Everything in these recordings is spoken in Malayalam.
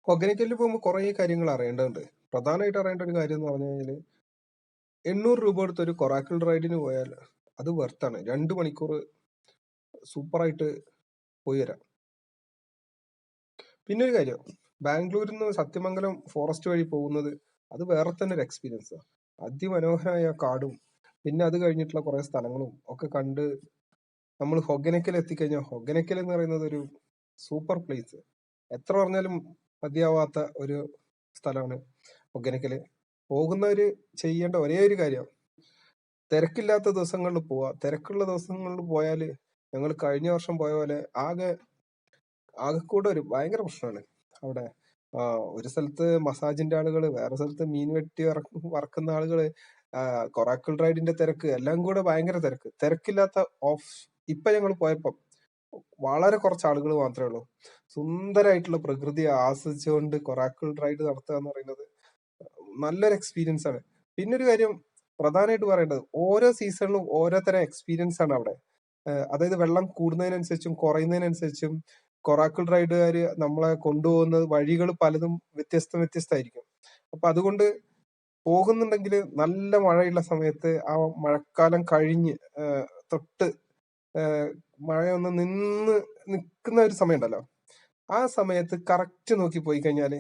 ഹൊഗനക്കലിൽ പോകുമ്പോൾ കുറേ കാര്യങ്ങൾ അറിയേണ്ടതുണ്ട്. പ്രധാനമായിട്ട് അറിയേണ്ട ഒരു കാര്യം എന്ന് പറഞ്ഞു കഴിഞ്ഞാൽ 800 രൂപ കൊടുത്ത് ഒരു കൊറാക്കിൾ റൈഡിന് പോയാൽ അത് വെർത്താണ്. 2 മണിക്കൂർ സൂപ്പറായിട്ട് പോയി വരാം. പിന്നെ ഒരു കാര്യം, ബാംഗ്ലൂരിൽ നിന്ന് സത്യമംഗലം ഫോറസ്റ്റ് വഴി പോകുന്നത് അത് വേറെ തന്നെ ഒരു എക്സ്പീരിയൻസാണ്. അതിമനോഹരമായ കാടും പിന്നെ അത് കഴിഞ്ഞിട്ടുള്ള കുറെ സ്ഥലങ്ങളും ഒക്കെ കണ്ട് നമ്മൾ ഹൊഗനക്കൽ എത്തിക്കഴിഞ്ഞാൽ ഹൊഗനക്കൽ എന്ന് പറയുന്നത് ഒരു സൂപ്പർ പ്ലേസ്. എത്ര പറഞ്ഞാലും മതിയാവാത്ത ഒരു സ്ഥലമാണ് ഹൊഗനക്കല്. പോകുന്നവര് ചെയ്യേണ്ട ഒരേ ഒരു കാര്യം, തിരക്കില്ലാത്ത ദിവസങ്ങളിൽ പോവാ. തിരക്കുള്ള ദിവസങ്ങളിൽ പോയാല് ഞങ്ങൾ കഴിഞ്ഞ വർഷം പോയ പോലെ ആകെക്കൂടെ ഒരു ഭയങ്കര പ്രശ്നമാണ് അവിടെ. ഒരു സ്ഥലത്ത് മസാജിന്റെ ആളുകള്, വേറെ സ്ഥലത്ത് മീൻ വെട്ടി വറക്കുന്ന ആളുകള്, കൊറാക്കിൾ റൈഡിന്റെ തിരക്ക്, എല്ലാം കൂടെ ഭയങ്കര തിരക്ക്. തിരക്കില്ലാത്ത ഇപ്പൊ ഞങ്ങൾ പോയപ്പോ വളരെ കുറച്ച് ആളുകൾ മാത്രമേ ഉള്ളൂ. സുന്ദരമായിട്ടുള്ള പ്രകൃതിയെ ആസ്വദിച്ചുകൊണ്ട് കൊറാക്കിൾ റൈഡ് നടത്തുക എന്ന് പറയുന്നത് നല്ലൊരു എക്സ്പീരിയൻസ് ആണ്. പിന്നെ ഒരു കാര്യം പ്രധാനമായിട്ട് പറയേണ്ടത്, ഓരോ സീസണിലും ഓരോ തരം എക്സ്പീരിയൻസ് ആണ് അവിടെ. അതായത് വെള്ളം കൂടുന്നതിനനുസരിച്ചും കുറയുന്നതിനനുസരിച്ചും കൊറാക്കിൾ റൈഡുകാർ നമ്മളെ കൊണ്ടുപോകുന്ന വഴികൾ പലതും വ്യത്യസ്തമായിരിക്കും. അപ്പൊ അതുകൊണ്ട് പോകുന്നുണ്ടെങ്കിൽ നല്ല മഴയുള്ള സമയത്ത്, ആ മഴക്കാലം കഴിഞ്ഞ് തൊട്ട് മഴയൊന്ന് നിൽക്കുന്ന ഒരു സമയം ഉണ്ടല്ലോ, ആ സമയത്ത് കറക്റ്റ് നോക്കി പോയി കഴിഞ്ഞാല്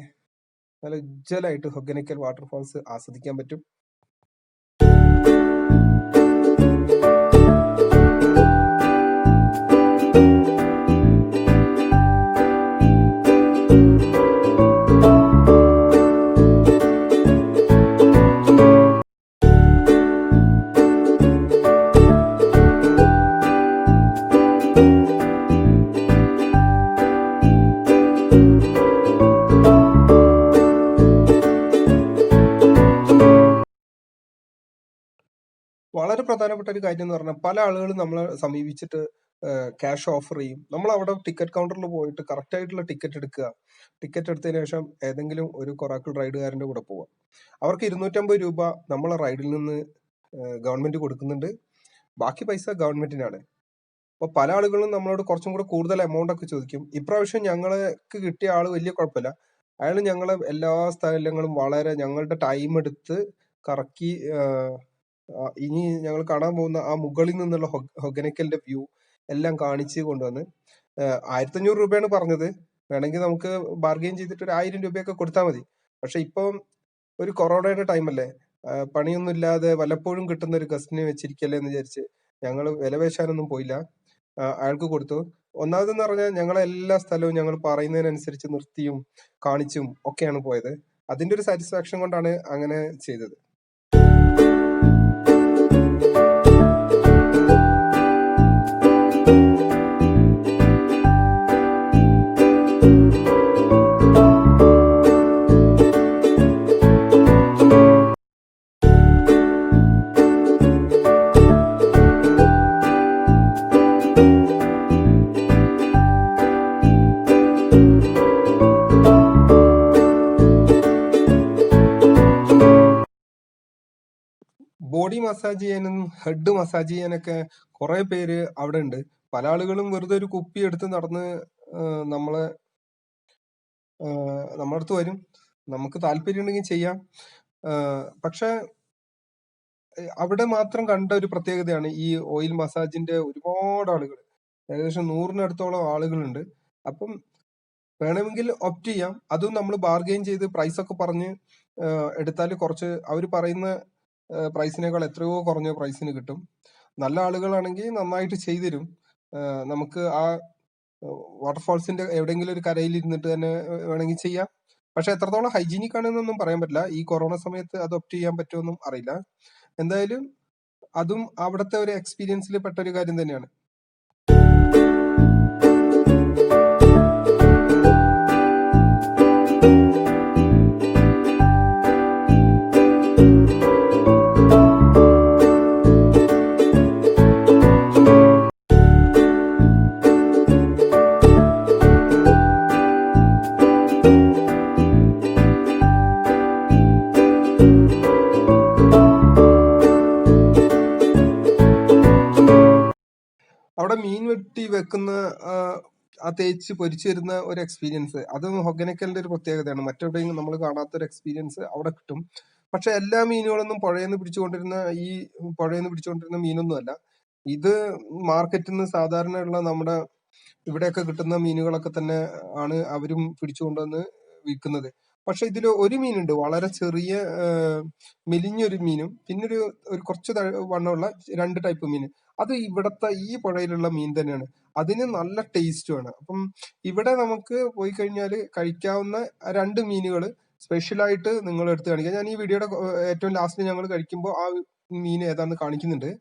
നല്ല ഉജ്ജ്വലമായിട്ട് ഹൊഗനക്കൽ വാട്ടർഫാൾസ് ആസ്വദിക്കാൻ പറ്റും. വളരെ പ്രധാനപ്പെട്ട ഒരു കാര്യം എന്ന് പറഞ്ഞാൽ, പല ആളുകളും നമ്മളെ സമീപിച്ചിട്ട് ക്യാഷ് ഓഫർ ചെയ്യും. നമ്മൾ അവിടെ ടിക്കറ്റ് കൗണ്ടറിൽ പോയിട്ട് കറക്റ്റ് ആയിട്ടുള്ള ടിക്കറ്റ് എടുക്കുക. ടിക്കറ്റ് എടുത്തതിന് ശേഷം ഏതെങ്കിലും ഒരു കൊറാക്കിൾ റൈഡുകാരന്റെ കൂടെ പോവാം. അവർക്ക് 250 രൂപ നമ്മളെ റൈഡിൽ നിന്ന് ഗവൺമെന്റ് കൊടുക്കുന്നുണ്ട്. ബാക്കി പൈസ ഗവൺമെന്റിനാണ്. അപ്പൊ പല ആളുകളും നമ്മളോട് കുറച്ചും കൂടെ കൂടുതൽ എമൗണ്ട് ഒക്കെ ചോദിക്കും. ഇപ്രാവശ്യം ഞങ്ങൾക്ക് കിട്ടിയ ആള് വലിയ കുഴപ്പമില്ല. അയാൾ ഞങ്ങളെ എല്ലാ സ്ഥലങ്ങളും വളരെ ഞങ്ങളുടെ ടൈം എടുത്ത് കറക്കി, ഇനി ഞങ്ങൾ കാണാൻ പോകുന്ന ആ മുകളിൽ നിന്നുള്ള ഹൊഗനക്കലിന്റെ വ്യൂ എല്ലാം കാണിച്ച് കൊണ്ടുവന്ന് 1500 രൂപയാണ് പറഞ്ഞത്. വേണമെങ്കിൽ നമുക്ക് ബാർഗെയിൻ ചെയ്തിട്ട് ഒരു 1000 രൂപയൊക്കെ കൊടുത്താൽ മതി. പക്ഷെ ഇപ്പം ഒരു കൊറോണയുടെ ടൈം അല്ലേ, പണിയൊന്നും ഇല്ലാതെ വല്ലപ്പോഴും കിട്ടുന്ന ഒരു ഗസ്റ്റിനെ വെച്ചിരിക്കല്ലേ എന്ന് വിചാരിച്ച് ഞങ്ങൾ വില പേശാനൊന്നും പോയില്ല. അയാൾക്ക് കൊടുത്തു. ഒന്നാമതെന്ന് പറഞ്ഞാൽ ഞങ്ങളെ എല്ലാ സ്ഥലവും ഞങ്ങൾ പറയുന്നതിനനുസരിച്ച് നിർത്തിയും കാണിച്ചും ഒക്കെയാണ് പോയത്. അതിന്റെ ഒരു സാറ്റിസ്ഫാക്ഷൻ കൊണ്ടാണ് അങ്ങനെ ചെയ്തത്. ബോഡി മസാജ് ചെയ്യാനും ഹെഡ് മസാജ് ചെയ്യാനൊക്കെ കുറെ പേര് അവിടെ ഉണ്ട്. പല ആളുകളും വെറുതെ ഒരു കുപ്പി എടുത്ത് നടന്ന് നമ്മളെ അടുത്ത് വരും. നമുക്ക് താല്പര്യം ഉണ്ടെങ്കിൽ ചെയ്യാം. പക്ഷെ അവിടെ മാത്രം കണ്ട ഒരു പ്രത്യേകതയാണ് ഈ ഓയിൽ മസാജിന്റെ ഒരുപാട് ആളുകൾ, ഏകദേശം 100-നടുത്തോളം ആളുകളുണ്ട്. അപ്പം വേണമെങ്കിൽ ഓപ്റ്റ് ചെയ്യാം. അതും നമ്മൾ ബാർഗെയിൻ ചെയ്ത് പ്രൈസ് ഒക്കെ പറഞ്ഞ് എടുത്താൽ കുറച്ച് അവർ പറയുന്ന പ്രൈസിനേക്കാൾ എത്രയോ കുറഞ്ഞ പ്രൈസിന് കിട്ടും. നല്ല ആളുകളാണെങ്കിൽ നന്നായിട്ട് ചെയ്തുതരും. നമുക്ക് ആ വാട്ടർഫാൾസിന്റെ എവിടെയെങ്കിലും ഒരു കരയിൽ ഇരുന്നിട്ട് തന്നെ വേണമെങ്കിൽ ചെയ്യാം. പക്ഷെ എത്രത്തോളം ഹൈജീനിക് ആണെന്നൊന്നും പറയാൻ പറ്റില്ല. ഈ കൊറോണ സമയത്ത് അത് ഓപ്റ്റ് ചെയ്യാൻ പറ്റുമെന്നും അറിയില്ല. എന്തായാലും അതും അവിടുത്തെ ഒരു എക്സ്പീരിയൻസിൽ പെട്ട ഒരു കാര്യം തന്നെയാണ്. അവിടെ മീൻ വെട്ടി വെക്കുന്ന ആ തേച്ച് പൊരിച്ചു തരുന്ന ഒരു എക്സ്പീരിയൻസ്, അതും ഹൊഗനക്കലിന്റെ ഒരു പ്രത്യേകതയാണ്. മറ്റെവിടെയും നമ്മൾ കാണാത്തൊരു എക്സ്പീരിയൻസ് അവിടെ കിട്ടും. പക്ഷെ എല്ലാ മീനുകളൊന്നും പുഴയെന്ന് പിടിച്ചുകൊണ്ടിരുന്ന മീനൊന്നും അല്ല. ഇത് മാർക്കറ്റിൽ നിന്ന് സാധാരണ ഉള്ള നമ്മുടെ ഇവിടെയൊക്കെ കിട്ടുന്ന മീനുകളൊക്കെ തന്നെ ആണ് അവരും പിടിച്ചുകൊണ്ടുവന്ന് വിൽക്കുന്നത്. പക്ഷെ ഇതിൽ ഒരു മീനുണ്ട്, വളരെ ചെറിയ മെലിഞ്ഞൊരു മീനും പിന്നെ ഒരു കുറച്ച് വണ്ണമുള്ള 2 ടൈപ്പ് മീൻ. അത് ഇവിടത്തെ ഈ പുഴയിലുള്ള മീൻ തന്നെയാണ്. അതിന് നല്ല ടേസ്റ്റുമാണ്. അപ്പം ഇവിടെ നമുക്ക് പോയി കഴിഞ്ഞാൽ കഴിക്കാവുന്ന 2 മീനുകൾ സ്പെഷ്യലായിട്ട് നിങ്ങൾ എടുത്ത് കാണിക്കാം. ഞാൻ ഈ വീഡിയോയുടെ ഏറ്റവും ലാസ്റ്റ് ഞങ്ങൾ കഴിക്കുമ്പോൾ ആ മീൻ ഏതാന്ന് കാണിക്കുന്നുണ്ട്.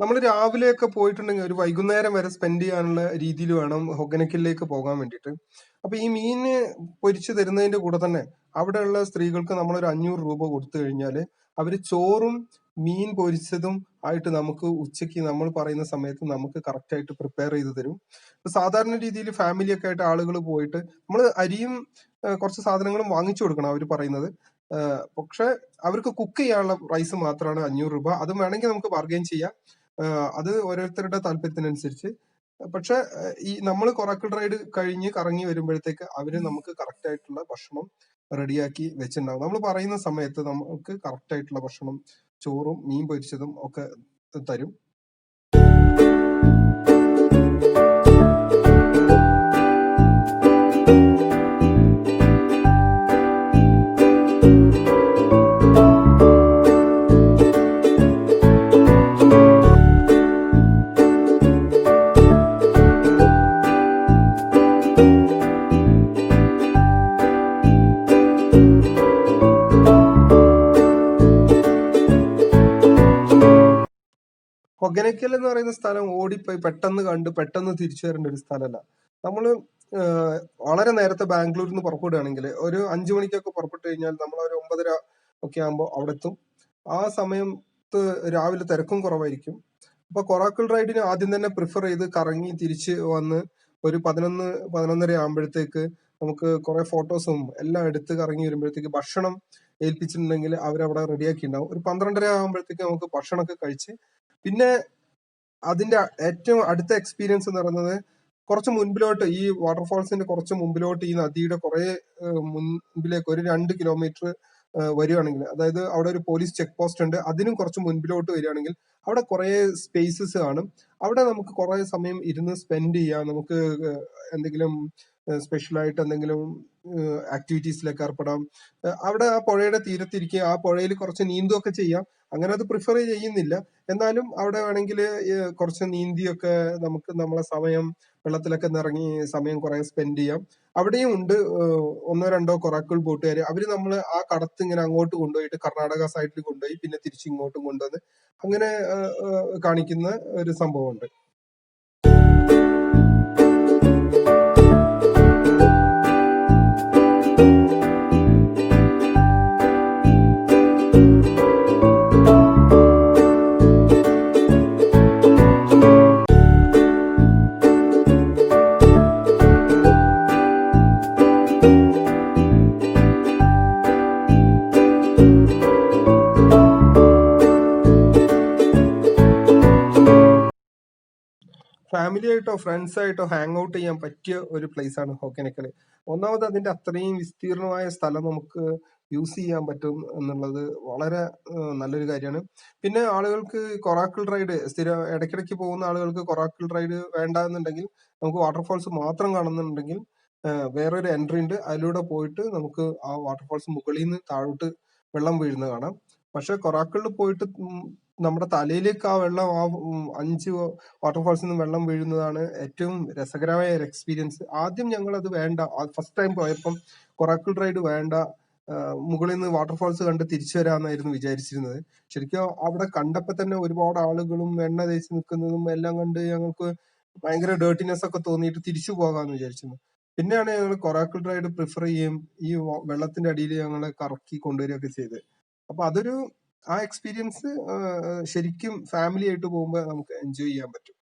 നമ്മൾ രാവിലെയൊക്കെ പോയിട്ടുണ്ടെങ്കിൽ ഒരു വൈകുന്നേരം വരെ സ്പെൻഡ് ചെയ്യാനുള്ള രീതിയിൽ വേണം ഹൊഗനക്കലിലേക്ക് പോകാൻ വേണ്ടിയിട്ട്. അപ്പൊ ഈ മീന് പൊരിച്ചു തരുന്നതിന്റെ കൂടെ തന്നെ അവിടെയുള്ള സ്ത്രീകൾക്ക് നമ്മളൊരു 500 രൂപ കൊടുത്തു കഴിഞ്ഞാൽ അവര് ചോറും മീൻ പൊരിച്ചതും ആയിട്ട് നമുക്ക് ഉച്ചയ്ക്ക് നമ്മൾ പറയുന്ന സമയത്ത് നമുക്ക് കറക്റ്റ് ആയിട്ട് പ്രിപ്പയർ ചെയ്ത് തരും. സാധാരണ രീതിയിൽ ഫാമിലി ഒക്കെ ആയിട്ട് ആളുകൾ പോയിട്ട് നമ്മൾ അരിയും കുറച്ച് സാധനങ്ങളും വാങ്ങിച്ചു കൊടുക്കണം അവർ പറയുന്നത്. പക്ഷെ അവർക്ക് കുക്ക് ചെയ്യാനുള്ള പ്രൈസ് മാത്രമാണ് 500 രൂപ. അതും വേണമെങ്കിൽ നമുക്ക് ബാർഗെയിൻ ചെയ്യാം. അത് ഓരോരുത്തരുടെ താല്പര്യത്തിനനുസരിച്ച്. പക്ഷെ ഈ നമ്മൾ കൊറാക്കിൾ റൈഡ് കഴിഞ്ഞ് കറങ്ങി വരുമ്പോഴത്തേക്ക് അവര് നമുക്ക് കറക്റ്റ് ആയിട്ടുള്ള ഭക്ഷണം റെഡിയാക്കി വെച്ചിട്ടുണ്ടാവും. നമ്മൾ പറയുന്ന സമയത്ത് നമുക്ക് കറക്റ്റ് ആയിട്ടുള്ള ഭക്ഷണം, ചോറും മീൻ പൊരിച്ചതും ഒക്കെ തരും. ഹൊഗനക്കൽ എന്ന് പറയുന്ന സ്ഥലം ഓടിപ്പോയി പെട്ടെന്ന് കണ്ട് പെട്ടെന്ന് തിരിച്ചു വരേണ്ട ഒരു സ്ഥലമല്ല. നമ്മള് വളരെ നേരത്തെ ബാംഗ്ലൂരിൽ നിന്ന് പുറപ്പെടുകയാണെങ്കിൽ ഒരു 5 മണിക്കൊക്കെ പുറപ്പെട്ടു കഴിഞ്ഞാൽ നമ്മൾ ഒരു 9:30 ഒക്കെ ആകുമ്പോൾ അവിടെ എത്തും. ആ സമയത്ത് രാവിലെ തിരക്കും കുറവായിരിക്കും. അപ്പൊ കൊറാക്കിൾ റൈഡിന് ആദ്യം തന്നെ പ്രിഫർ ചെയ്ത് കറങ്ങി തിരിച്ച് വന്ന് ഒരു 11-11:30 ആകുമ്പോഴത്തേക്ക് നമുക്ക് കുറെ ഫോട്ടോസും എല്ലാം എടുത്ത് കറങ്ങി വരുമ്പോഴത്തേക്ക് ഭക്ഷണം ഏൽപ്പിച്ചിട്ടുണ്ടെങ്കിൽ അവരവിടെ റെഡിയാക്കി ഉണ്ടാവും. ഒരു 12:30 ആകുമ്പോഴത്തേക്ക് നമുക്ക് ഭക്ഷണമൊക്കെ കഴിച്ച് പിന്നെ അതിന്റെ ഏറ്റവും അടുത്ത എക്സ്പീരിയൻസ് എന്ന് പറയുന്നത് കുറച്ച് മുൻപിലോട്ട്, ഈ വാട്ടർഫാൾസിന്റെ കുറച്ച് മുമ്പിലോട്ട് ഈ നദിയുടെ കുറെ മുൻപിലേക്ക് ഒരു 2 കിലോമീറ്റർ വരികയാണെങ്കിൽ, അതായത് അവിടെ ഒരു പോലീസ് ചെക്ക് പോസ്റ്റ് ഉണ്ട്, അതിനും കുറച്ച് മുൻപിലോട്ട് വരികയാണെങ്കിൽ അവിടെ കുറെ സ്പേസസ് കാണും. അവിടെ നമുക്ക് കുറെ സമയം ഇരുന്ന് സ്പെൻഡ് ചെയ്യാം. നമുക്ക് എന്തെങ്കിലും സ്പെഷ്യലായിട്ട് എന്തെങ്കിലും ആക്ടിവിറ്റീസിലൊക്കെ ഏർപ്പെടാം. അവിടെ ആ പുഴയുടെ തീരത്തിരിക്കുക, ആ പുഴയിൽ കുറച്ച് നീന്തുകയൊക്കെ ചെയ്യാം. അങ്ങനെ അത് പ്രിഫർ ചെയ്യുന്നില്ല, എന്നാലും അവിടെ വേണമെങ്കിൽ കുറച്ച് നീന്തിയൊക്കെ നമുക്ക് നമ്മളെ സമയം വെള്ളത്തിലൊക്കെ ഇറങ്ങി സമയം കുറെ സ്പെൻഡ് ചെയ്യാം. അവിടെയും ഉണ്ട് 1-2 കൊറാക്കിൾ ബോട്ടുകാർ. അവര് നമ്മള് ആ കടത്ത് ഇങ്ങനെ അങ്ങോട്ട് കൊണ്ടുപോയിട്ട് കർണാടക സൈഡിൽ കൊണ്ടുപോയി പിന്നെ തിരിച്ച് ഇങ്ങോട്ടും കൊണ്ടുവന്ന് അങ്ങനെ കാണിക്കുന്ന ഒരു സംഭവമുണ്ട്. ഫാമിലി ആയിട്ടോ ഫ്രണ്ട്സ് ആയിട്ടോ ഹാങ് ഔട്ട് ചെയ്യാൻ പറ്റിയ ഒരു പ്ലേസ് ആണ് ഹൊഗനക്കൽ. ഒന്നാമത് അതിന്റെ അത്രയും വിസ്തീർണമായ സ്ഥലം നമുക്ക് യൂസ് ചെയ്യാൻ പറ്റും എന്നുള്ളത് വളരെ നല്ലൊരു കാര്യമാണ്. പിന്നെ ആളുകൾക്ക് കൊറാക്കിൾ റൈഡ് സ്ഥിരം ഇടയ്ക്കിടയ്ക്ക് പോകുന്ന ആളുകൾക്ക് കൊറാക്കിൾ റൈഡ് വേണ്ട എന്നുണ്ടെങ്കിൽ, നമുക്ക് വാട്ടർഫാൾസ് മാത്രം കാണുന്നുണ്ടെങ്കിൽ വേറൊരു എൻട്രി ഉണ്ട്, അതിലൂടെ പോയിട്ട് നമുക്ക് ആ വാട്ടർഫാൾസ് മുകളിൽ നിന്ന് താഴോട്ട് വെള്ളം വീഴുന്ന കാണാം. പക്ഷെ കൊറാക്കിളിൽ പോയിട്ട് നമ്മുടെ തലയിലേക്ക് ആ വെള്ളം, ആ 5 വാട്ടർഫാൾസിൽ നിന്ന് വെള്ളം വീഴുന്നതാണ് ഏറ്റവും രസകരമായ ഒരു എക്സ്പീരിയൻസ്. ആദ്യം ഞങ്ങൾ അത് വേണ്ട, ഫസ്റ്റ് ടൈം പോയപ്പം കൊറാക്കിൾ റൈഡ് വേണ്ട, മുകളിൽ നിന്ന് വാട്ടർഫാൾസ് കണ്ട് തിരിച്ചു വരാമെന്നായിരുന്നു വിചാരിച്ചിരുന്നത്. ശരിക്കും അവിടെ കണ്ടപ്പോ തന്നെ ഒരുപാട് ആളുകളും എണ്ണ തേച്ച് നിൽക്കുന്നതും എല്ലാം കണ്ട് ഞങ്ങൾക്ക് ഭയങ്കര ഡേർട്ടിനെസ് ഒക്കെ തോന്നിയിട്ട് തിരിച്ചു പോകാന്ന് വിചാരിച്ചിരുന്നു. പിന്നെയാണ് ഞങ്ങൾ കൊറാക്കിൾ റൈഡ് പ്രിഫർ ചെയ്യുകയും ഈ വെള്ളത്തിന്റെ അടിയിൽ ഞങ്ങളെ കറക്കി കൊണ്ടുവരികയൊക്കെ ചെയ്തത്. അപ്പൊ അതൊരു ആ എക്സ്പീരിയൻസ് ശരിക്കും ഫാമിലി ആയിട്ട് പോകുമ്പോൾ നമുക്ക് എൻജോയ് ചെയ്യാൻ പറ്റും.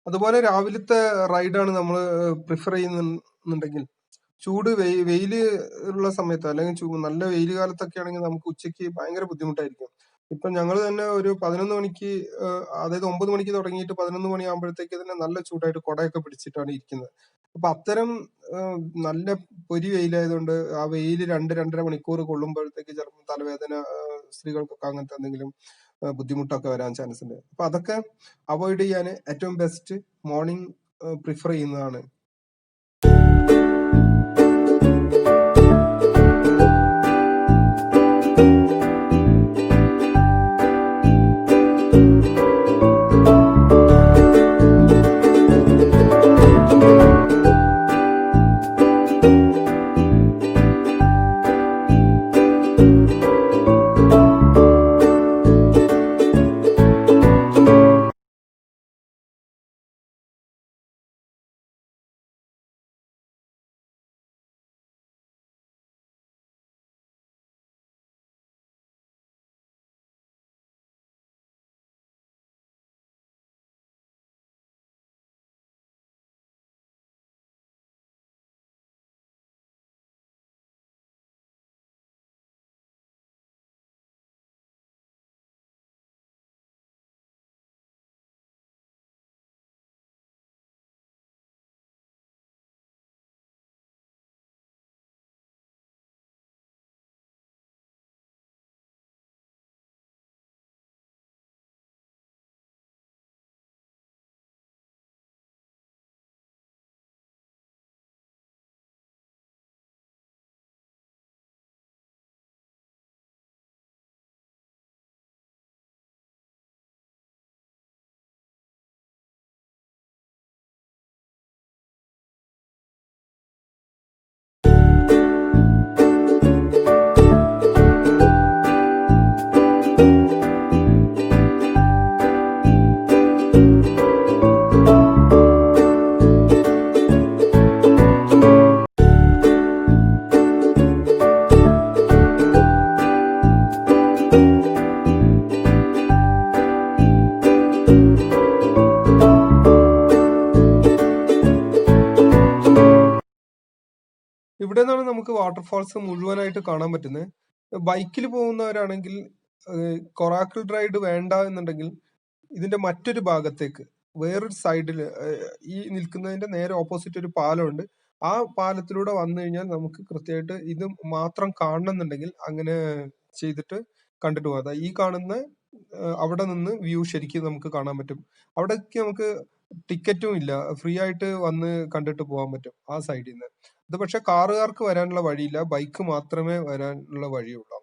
അതുപോലെ രാവിലത്തെ റൈഡാണ് നമ്മൾ പ്രിഫർ ചെയ്യുന്നുണ്ടെങ്കിൽ ചൂട് വെയില് ഉള്ള സമയത്ത് അല്ലെങ്കിൽ നല്ല വെയിൽ കാലത്തൊക്കെ ആണെങ്കിൽ നമുക്ക് ഉച്ചയ്ക്ക് ഭയങ്കര ബുദ്ധിമുട്ടായിരിക്കും. ഇപ്പൊ ഞങ്ങൾ തന്നെ ഒരു 11 മണിക്ക് അതായത് 9 മണിക്ക് തുടങ്ങിയിട്ട് 11 മണി ആകുമ്പോഴത്തേക്ക് തന്നെ നല്ല ചൂടായിട്ട് കുടയൊക്കെ പിടിച്ചിട്ടാണ് ഇരിക്കുന്നത്. അപ്പൊ അത്തരം നല്ല പൊരി വെയിലായതുകൊണ്ട് ആ വെയില് 2-2.5 മണിക്കൂർ കൊള്ളുമ്പോഴത്തേക്ക് ചിലപ്പോൾ തലവേദന, സ്ത്രീകൾക്കൊക്കെ അങ്ങനത്തെ എന്തെങ്കിലും ബുദ്ധിമുട്ടൊക്കെ വരാൻ ചാൻസ് ഉണ്ട്. അപ്പൊ അതൊക്കെ അവോയ്ഡ് ചെയ്യാൻ ഏറ്റവും ബെസ്റ്റ് മോർണിംഗ് പ്രിഫർ ചെയ്യുന്നതാണ്. ഇവിടെ നിന്നാണ് നമുക്ക് വാട്ടർഫാൾസ് മുഴുവനായിട്ട് കാണാൻ പറ്റുന്നത്. ബൈക്കിൽ പോകുന്നവരാണെങ്കിൽ കൊറാക്കിൾ റൈഡ് വേണ്ട എന്നുണ്ടെങ്കിൽ ഇതിന്റെ മറ്റൊരു ഭാഗത്തേക്ക് വേറൊരു സൈഡിൽ ഈ നിൽക്കുന്നതിന്റെ നേരെ ഓപ്പോസിറ്റ് ഒരു പാലമുണ്ട്. ആ പാലത്തിലൂടെ വന്നു കഴിഞ്ഞാൽ നമുക്ക് കൃത്യമായിട്ട് ഇത് മാത്രം കാണണമെന്നുണ്ടെങ്കിൽ അങ്ങനെ ചെയ്തിട്ട് കണ്ടിട്ട് പോകാം. ഈ കാണുന്ന അവിടെ നിന്ന് വ്യൂ ശരിക്കും നമുക്ക് കാണാൻ പറ്റും. അവിടേക്ക് നമുക്ക് ടിക്കറ്റും ഇല്ല, ഫ്രീ ആയിട്ട് വന്ന് കണ്ടിട്ട് പോകാൻ പറ്റും ആ സൈഡിൽ നിന്ന്. ഇത് പക്ഷെ കാറുകാർക്ക് വരാനുള്ള വഴിയില്ല, ബൈക്ക് മാത്രമേ വരാനുള്ള വഴിയുള്ളൂ.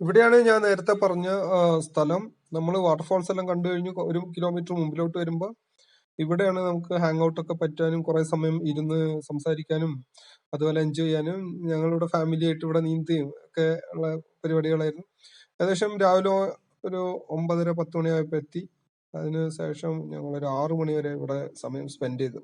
ഇവിടെയാണ് ഞാൻ നേരത്തെ പറഞ്ഞ സ്ഥലം. നമ്മൾ വാട്ടർഫാൾസ് എല്ലാം കണ്ടു കഴിഞ്ഞ് 1 കിലോമീറ്റർ മുമ്പിലോട്ട് വരുമ്പോൾ ഇവിടെയാണ് നമുക്ക് ഹാങ് ഔട്ട് ഒക്കെ പറ്റാനും കുറെ സമയം ഇരുന്ന് സംസാരിക്കാനും അതുപോലെ എൻജോയ് ചെയ്യാനും. ഞങ്ങളുടെ ഫാമിലി ആയിട്ട് ഇവിടെ നീന്തുകയും ഒക്കെ ഉള്ള പരിപാടികളായിരുന്നു. ഏകദേശം രാവിലെ ഒരു 9:30-10 മണിയായപ്പോൾ എത്തി. അതിന് ശേഷം ഞങ്ങൾ ഒരു 6 മണി വരെ ഇവിടെ സമയം സ്പെൻഡ് ചെയ്തു.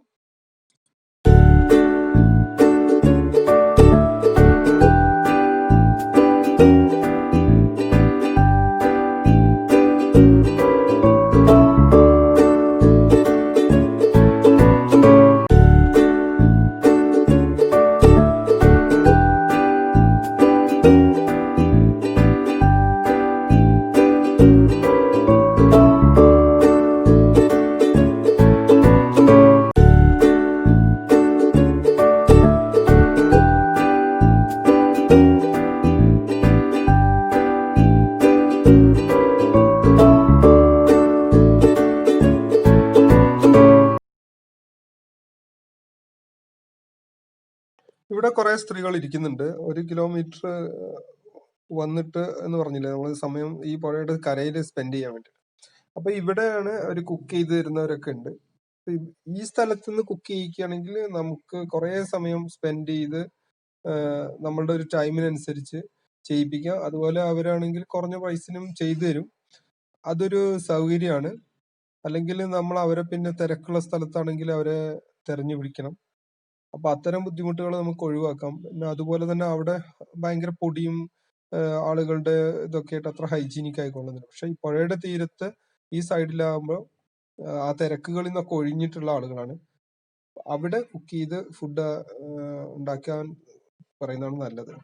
ഇവിടെ കുറെ സ്ത്രീകൾ ഇരിക്കുന്നുണ്ട്. 1 കിലോമീറ്റർ വന്നിട്ട് എന്ന് പറഞ്ഞില്ലേ നമ്മൾ സമയം ഈ പുഴയുടെ കരയിൽ സ്പെൻഡ് ചെയ്യാൻ വേണ്ടി. അപ്പൊ ഇവിടെയാണ് അവർ കുക്ക് ചെയ്ത് തരുന്നവരൊക്കെ ഉണ്ട്. ഈ സ്ഥലത്ത് നിന്ന് കുക്ക് ചെയ്യിക്കുകയാണെങ്കിൽ നമുക്ക് കുറെ സമയം സ്പെൻഡ് ചെയ്ത് നമ്മളുടെ ഒരു ടൈമിനനുസരിച്ച് ചെയ്യിപ്പിക്കാം. അതുപോലെ അവരാണെങ്കിൽ കുറഞ്ഞ പൈസനും ചെയ്തു തരും. അതൊരു സൗകര്യമാണ്. അല്ലെങ്കിൽ നമ്മൾ അവരെ പിന്നെ തിരക്കുള്ള സ്ഥലത്താണെങ്കിൽ അവരെ തെരഞ്ഞു പിടിക്കണം. അപ്പൊ അത്തരം ബുദ്ധിമുട്ടുകൾ നമുക്ക് ഒഴിവാക്കാം. പിന്നെ അതുപോലെ തന്നെ അവിടെ ഭയങ്കര പൊടിയും ആളുകളുടെ ഇതൊക്കെ ആയിട്ട് അത്ര ഹൈജീനിക് ആയിക്കൊള്ളുന്നില്ല. പക്ഷെ ഈ പുഴയുടെ തീരത്ത് ഈ സൈഡിലാകുമ്പോൾ ആ തിരക്കുകളിൽ നിന്നൊക്കെ ഒഴിഞ്ഞിട്ടുള്ള ആളുകളാണ്. അവിടെ കുക്ക് ചെയ്ത് ഫുഡ് ഉണ്ടാക്കാൻ പറയുന്നതാണ് നല്ലത്.